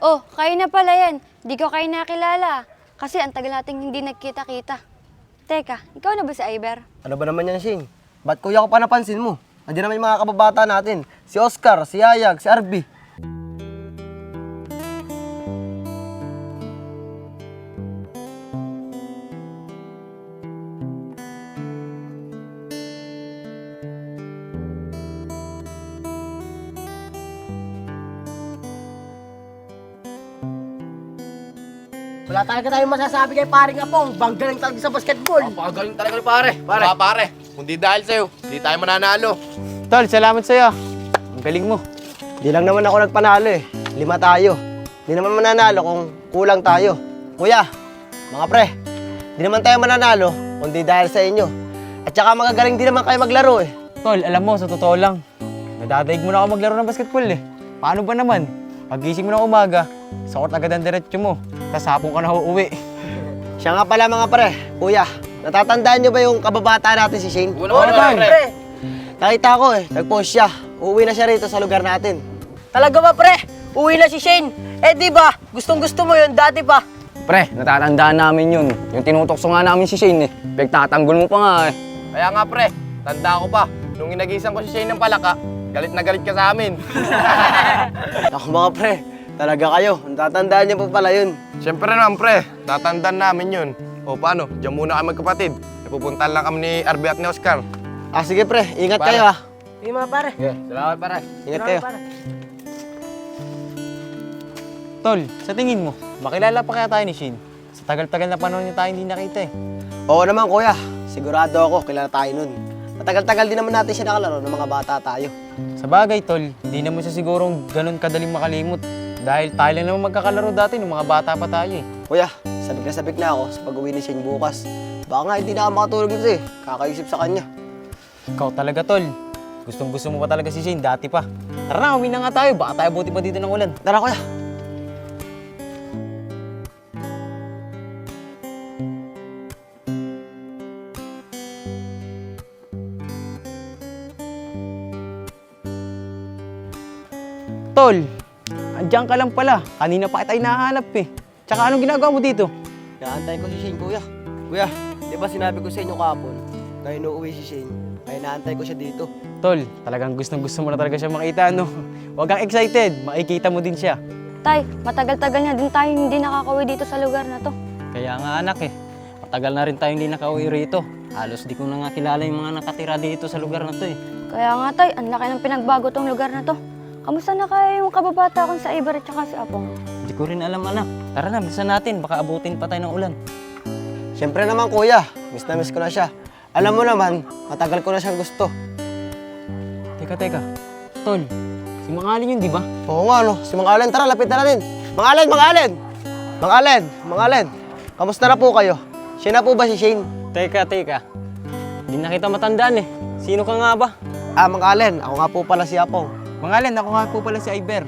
Oh, kayo na pala yan. Di ko kayo nakilala. Kasi ang tagal nating hindi nagkita-kita. Teka, ikaw na ba si Iber? Ano ba naman yan, Shane? Ba't kuya ko pa napansin mo? Andiyan naman yung mga kababata natin. Si Oscar, si Yayag, si Arby. Wala talaga tayong masasabi kay paring Apong. Banggaling talaga sa basketball. Napakagaling talaga ni pare. Pare, kundi dahil sa'yo, hindi tayo mananalo. Tol, salamat sa'yo. Ang galing mo. Di lang naman ako nagpanalo eh. 5 tayo. Di naman mananalo kung kulang tayo. Kuya, mga pre, di naman tayo mananalo kundi dahil sa inyo. At saka magagaling din naman kayo maglaro eh. Tol, alam mo, sa totoo lang, nadadaig mo na ako maglaro ng basketball eh. Paano ba naman? Pagising mo na umaga, sa court agad ang diretsyo mo. Tapos hapon ka na uuwi. Siya nga pala mga pre, kuya, natatandaan nyo ba yung kababata natin si Shane? Oo naman, pre. Nakita ko eh, nag-post siya. Uuwi na siya rito sa lugar natin. Talaga ba, pre? Uwi na si Shane. Eh, di ba? Gustong-gusto mo yun dati pa. Pre, natatandaan namin yun. Yung tinutokso nga namin si Shane eh. Pagtatanggol mo pa nga eh. Kaya nga pre, tanda ko pa, nung inagisan ko si Shane ng palaka, galit na galit ka sa amin. Ako mga pre, talaga kayo, natatandaan niyo pa pala yun. Siyempre naman pre, tatandaan namin yun. O paano, diyan muna kami magkapatid. Pupuntahan lang kami ni Arby at ni Oscar. Ah sige pre, ingat Pare. kayo ah. Hindi mga pare. Salamat pare. Ingat kayo. Tol, sa tingin mo, makilala pa kaya tayo ni Shane? Sa tagal-tagal na panahon niya tayo hindi nakita eh. Oo naman kuya, sigurado ako, kilala tayo nun. Matagal-tagal din naman natin siya nakalaro ng mga bata tayo. Sa bagay, Tol, hindi naman siya sigurong ganun kadaling makalimot. Dahil tayo lang naman magkakalaro dati nung mga bata pa tayo eh. Kuya, sabik na ako sa pag-uwi ni Shane bukas. Baka nga hindi na ako makatulog nito eh, kakaisip sa kanya. Ikaw talaga, Tol. Gustong-gusto mo pa talaga si Shane dati pa. Tara na, uwi na nga tayo. Baka tayo buti pa dito ng ulan. Tara kuya. Tol, andiyan ka lang pala. Kanina pa kita hinahanap eh. Tsaka anong ginagawa mo dito? Naantay ko si Shane kuya. Kuya, di ba sinabi ko sa inyo kahapon, na inuuwi si Shane, kaya naantay ko siya dito. Tol, talagang gustong-gusto mo na talaga siya makita, no? Huwag kang excited. Makikita mo din siya. Tay, matagal-tagal na din tayo hindi nakakauwi dito sa lugar na to. Kaya nga anak eh. Matagal na rin tayo hindi nakauwi rito. Halos di ko na nga kilala yung mga nakatira dito sa lugar na to eh. Kaya nga tay, ang laki ng pinagbago tong lugar na to. Kamusta na kaya yung kababata kong sa Iber at saka si Apong? Hindi ko rin alam anak. Tara na, bilisan natin. Baka abutin pa tayo ng ulan. Siyempre naman kuya, miss na miss ko na siya. Alam mo naman, matagal ko na siyang gusto. Teka. Tol, si Mang Alin yun, di ba? Oo nga no, si Mang Allen, tara lapit na natin. Mang Allen! Kamusta na po kayo? Siya na po ba si Shane? Teka. Hindi na kita matandaan eh. Sino ka nga ba? Ah, Mang Allen, ako nga po pala si Apong. Mang Alin, ako nga po pala si Iber.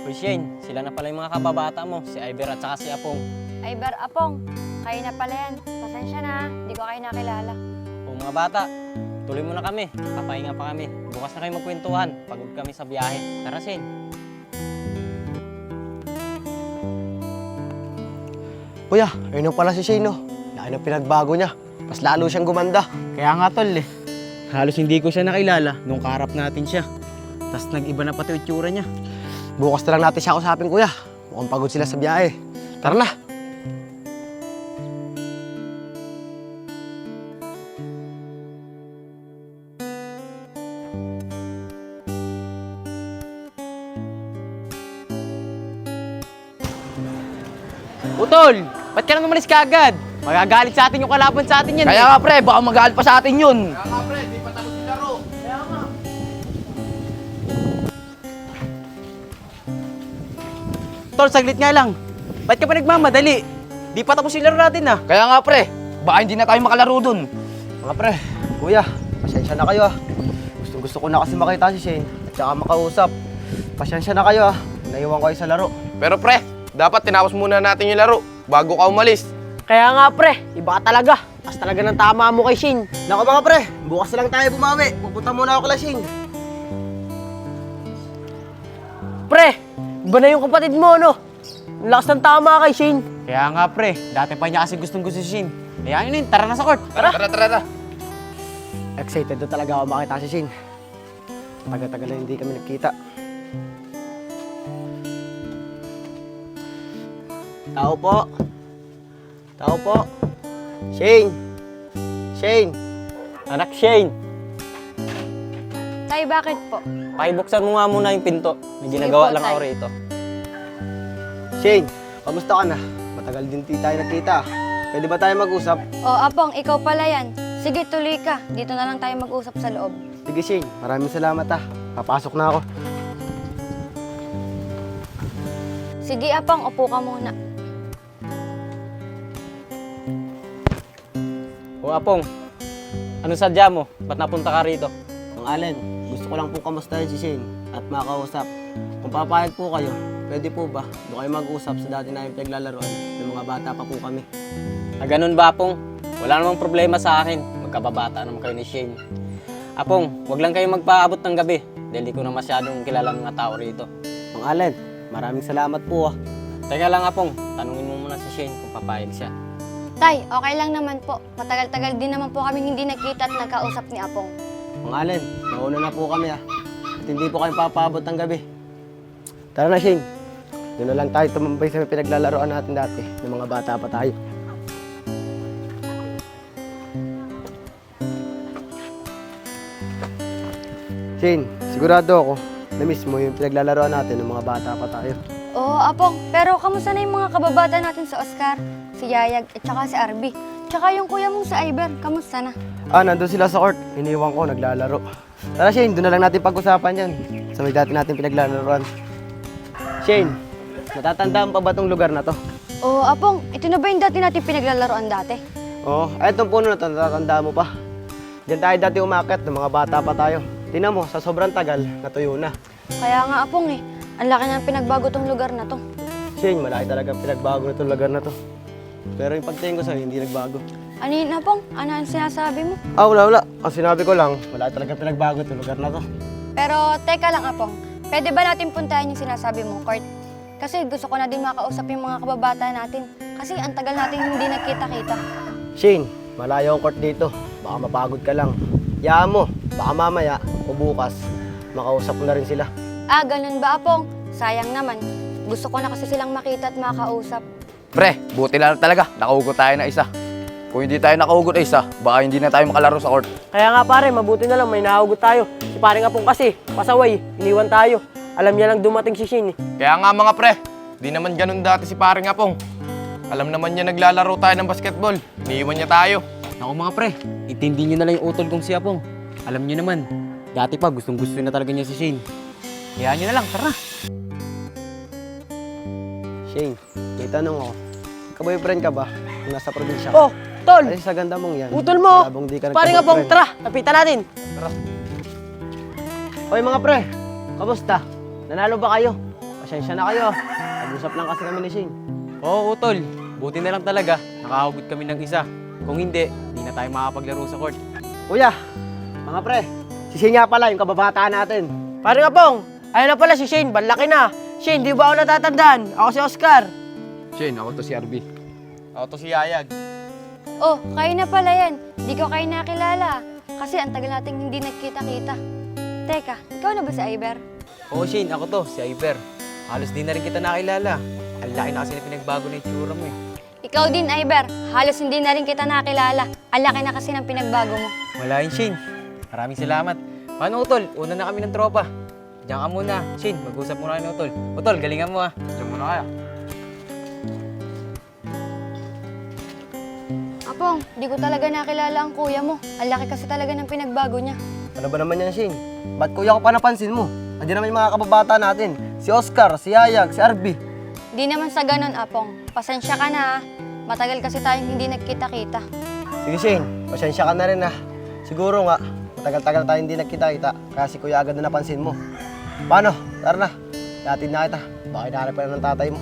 Uy Shane, sila na pala yung mga kababata mo. Si Iber at saka si Apong. Iber, Apong, kayo na pala yan. Pasensya na, hindi ko kayo nakilala. O mga bata, tuloy mo na kami. Papahinga pa kami. Bukas na kayo magkwentuhan. Pagod kami sa biyahe. Tara Shane. Kuya, ayun na pala si Shane no. Laki ng pinagbago niya. Mas lalo siyang gumanda. Kaya nga, Tol eh. Halos hindi ko siya nakilala nung kaharap natin siya. Tapos nag-iba na pati yung itsura niya. Bukas na lang natin siya usapin kuya. Mukhang pagod sila sa biyahe. Tara na. Utol, ba't ka na umalis kaagad? Magagalit sa atin yung kalaban sa atin yan. Kaya nga, pre, baka magalit pa sa atin yun. Kaya nga pre, di pa tapos yung laro. Tol, saglit nga lang. Ba't ka pa nagmamadali? Di pa tapos yung laro natin ah. Kaya nga, pre, baka hindi na tayo makalaro dun. Mga pre, kuya, pasensya na kayo ah. Gusto ko na kasi makita si Shane at saka makausap. Pasensya na kayo ah. Naiwan ko kayo sa laro. Pero pre, dapat tinapos muna natin yung laro bago ka umalis. Kaya nga, pre, iba ka talaga. As talaga ng tama mo kay Shane. Nako mga pre, bukas na lang tayo bumawi. Pupunta muna ako kala Shane. Pre, iba na yung kapatid mo, no? Ang lakas ng tama kay Shane. Kaya nga pre, dati pa niya kasi gustong gusto si Shane. Kaya yun, tara na sa court. Tara. Excited na talaga ako makita si Shane. Tagal-tagal na hindi kami nagkita. Tao po. Tao po. Shane. Shane. Anak Shane, Tay, bakit po? pakibuksan mo nga muna yung pinto. May Sige ginagawa po, lang Tay. ako rito. Shane, kamusta ka na? Matagal din di tayo nagkita. Pwede ba tayo mag-usap? O, Apong, ikaw pala yan. Sige, tuloy ka. Dito na lang tayo mag-usap sa loob. Sige Shane, maraming salamat ah. Papasok na ako. Sige, Apong, upo ka muna. O Apong, ano sadya mo? Ba't napunta ka rito? Mang Allen, gusto ko lang po kamustahin si Shane at makausap. Kung papayag po kayo, pwede po ba doon kayo mag-usap sa dati namin pinaglalaroan ng mga bata pa po kami? Ganun ba, Apong? Wala namang problema sa akin. Magkababata naman kayo ni Shane. Apong, wag lang kayo magpaabot ng gabi dahil di ko na masyadong kilala ng mga tao rito. Mang Allen, maraming salamat po ah. Teka lang, Apong. Tanungin mo muna si Shane kung papayag siya. Tay, okay lang naman po. Matagal-tagal din naman po kami hindi nagkita at nagkausap ni Apong. Mang Allen, nauna na po kami ah. At hindi po kayo papaabot ng gabi. Tara na Shane, doon na lang tayo tumambay sa pinaglalaroan natin dati ng mga bata pa tayo. Shane, sigurado ako na mismo yung pinaglalaroan natin ng mga bata pa tayo. Oo, Apong. Pero kamusta na yung mga kababata natin sa Oscar? Si Yayag at saka si Arby. Tsaka yung kuya mong si Iber. Kamusta na? Nandun sila sa court. Iniwan ko, naglalaro. Tara Shane, doon na lang natin pag-usapan yan. Sa may dati natin pinaglalaroan. Shane, natatandaan pa ba tong lugar na to? Oo, Apong. Ito na ba yung dati natin pinaglalaroan dati? Oo, itong puno na to, natatandaan mo pa. Diyan tayo dati umakyat, ng mga bata pa tayo. Tingnan mo, sa sobrang tagal, natuyo na. Kaya nga, Apong eh. Ang laki na pinagbago tong lugar na to. Shane, malaki talaga pinagbago na itong lugar na to. Pero yung pagtingin ko sa'yo, hindi nagbago. Ano yun, Apong? Ano ang sinasabi mo? Wala. Ang sinabi ko lang, wala talaga pinagbago itong lugar na to. Pero teka lang, Apong. Pwede ba natin puntahan yung sinasabi mong court? Kasi gusto ko na din makausap yung mga kababata natin. Kasi ang tagal natin hindi nagkita-kita. Shane, malayo ang court dito. Baka mapagod ka lang. Yaan mo, baka mamaya o bukas, makausap mo na rin sila. Ganun ba, Apong? Sayang naman. Gusto ko na kasi silang makita at makausap. Pre, buti lang talaga, nakaugot tayo na isa. Kung hindi tayo nakaugot na isa, baka hindi na tayo makalaro sa court. Kaya nga pare, mabuti na lang may nahugot tayo. Si paring Apong kasi, pasaway, iniwan tayo. Alam niya lang dumating si Shane. Kaya nga mga pre, di naman ganun dati si paring Apong. Alam naman niya naglalaro tayo ng basketball. Iniiwan niya tayo. Naku mga pre, intindi nyo na lang yung utol kong si Apong. Alam nyo naman, dati pa gustong gusto na talaga niya si Shane. Kaya nyo na lang, tara. Shane, may tanong ako. Ka-boyfriend ka ba? Kung nasa probinsya ka? Oh, tol! Kasi sa ganda mong yan. Utol mo! malabong di ka Paring Apong, nagka-boyfriend. tara! Lapitan natin! Hoy mga pre, kamusta? Nanalo ba kayo? Pasensya na kayo. Nag-usap lang kasi kami ni Shane. Oo, utol. Buti na lang talaga, nakahugot kami ng isa. Kung hindi na tayo makapaglaro sa court. Kuya, mga pre, si Shane nga pala, yung kababataan natin. Paring Apong, ayun na pala si Shane, banlaki na. Shane, di ba ako natatandaan? Ako si Oscar. Shane, ako to si RB. Ako to si Yayag. Oh, kayo na pala yan. Di ko kayo nakilala. Kasi ang tagal nating hindi nagkita-kita. Teka, ikaw na ba si Iber? Oo, Shane, ako to, si Iber. Halos di na rin kita nakilala. Ang laki na kasi na pinagbago na yung tsura mo eh. Ikaw din, Iber. Halos hindi na rin kita nakilala. Ang laki na kasi ng pinagbago mo. Wala yun, Shane. Maraming salamat. Paano, utol? Una na kami ng tropa. Diyan ka muna. Shane, mag-usap muna kayo, utol. Utol, galingan mo ah. Diyan muna kaya. Apong, di ko talaga nakilala ang kuya mo. Ang laki kasi talaga ng pinagbago niya. Ano ba naman yan, Shane? Ba't kuya ko pa napansin mo? Andiyan naman yung mga kababata natin. Si Oscar, si Yayag, si Arby. Di naman sa ganun, Apong. Pasensya ka na, ha? Matagal kasi tayong hindi nagkita-kita. Sige Shane, pasensya ka na rin ah. Siguro nga, matagal-tagal tayo hindi nagkita-kita kaya si kuya agad na napansin mo. Paano? Tara na. Hatid na kita. Baka hinahanap ka na ng tatay mo.